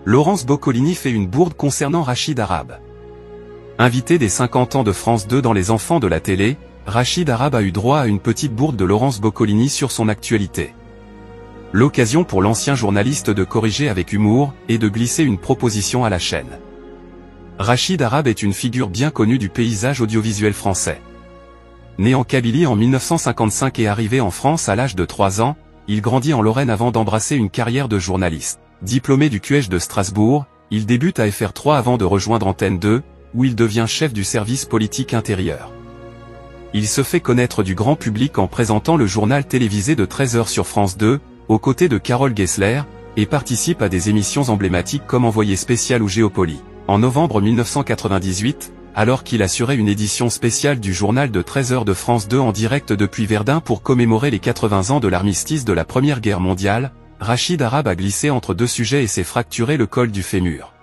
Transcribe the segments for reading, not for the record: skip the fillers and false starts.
Laurence Boccolini fait une bourde concernant Rachid Arabe. Invité des 50 ans de France 2 dans Les Enfants de la télé, Rachid Arabe a eu droit à une petite bourde de Laurence Boccolini sur son actualité. L'occasion pour l'ancien journaliste de corriger avec humour et de glisser une proposition à la chaîne. Rachid Arabe est une figure bien connue du paysage audiovisuel français. Né en Kabylie en 1955 et arrivé en France à l'âge de 3 ans, il grandit en Lorraine avant d'embrasser une carrière de journaliste. Diplômé du QEJ de Strasbourg, il débute à FR3 avant de rejoindre Antenne 2, où il devient chef du service politique intérieur. Il se fait connaître du grand public en présentant le journal télévisé de 13h sur France 2, aux côtés de Carole Gessler, et participe à des émissions emblématiques comme Envoyé spécial ou Géopolie. En novembre 1998, alors qu'il assurait une édition spéciale du journal de 13h de France 2 en direct depuis Verdun pour commémorer les 80 ans de l'armistice de la Première Guerre mondiale, Rachid Arabe a glissé entre deux sujets et s'est fracturé le col du fémur.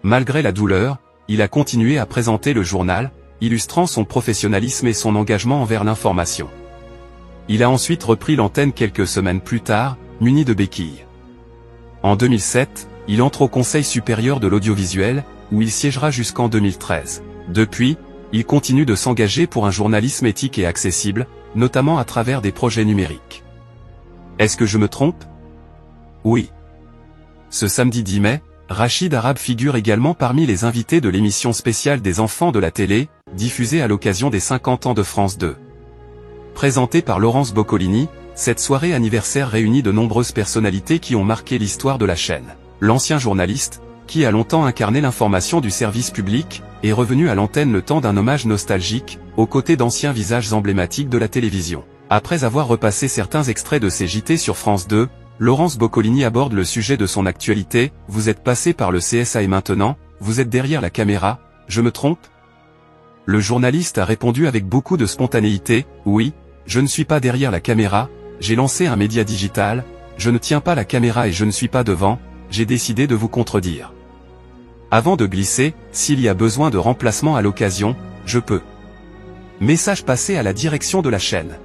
Malgré la douleur, il a continué à présenter le journal, illustrant son professionnalisme et son engagement envers l'information. Il a ensuite repris l'antenne quelques semaines plus tard, muni de béquilles. En 2007, il entre au Conseil supérieur de l'audiovisuel, où il siégera jusqu'en 2013. Depuis, il continue de s'engager pour un journalisme éthique et accessible, notamment à travers des projets numériques. Est-ce que je me trompe? Oui. Ce samedi 10 mai, Rachid Arabe figure également parmi les invités de l'émission spéciale des Enfants de la télé, diffusée à l'occasion des 50 ans de France 2. Présentée par Laurence Boccolini, cette soirée anniversaire réunit de nombreuses personnalités qui ont marqué l'histoire de la chaîne. L'ancien journaliste, qui a longtemps incarné l'information du service public, est revenu à l'antenne le temps d'un hommage nostalgique, aux côtés d'anciens visages emblématiques de la télévision. Après avoir repassé certains extraits de ses JT sur France 2, Laurence Boccolini aborde le sujet de son actualité. Vous êtes passé par le CSA et maintenant, vous êtes derrière la caméra, je me trompe? Le journaliste a répondu avec beaucoup de spontanéité, oui, je ne suis pas derrière la caméra, j'ai lancé un média digital, je ne tiens pas la caméra et je ne suis pas devant, j'ai décidé de vous contredire. Avant de glisser, s'il y a besoin de remplacement à l'occasion, je peux. Message passé à la direction de la chaîne.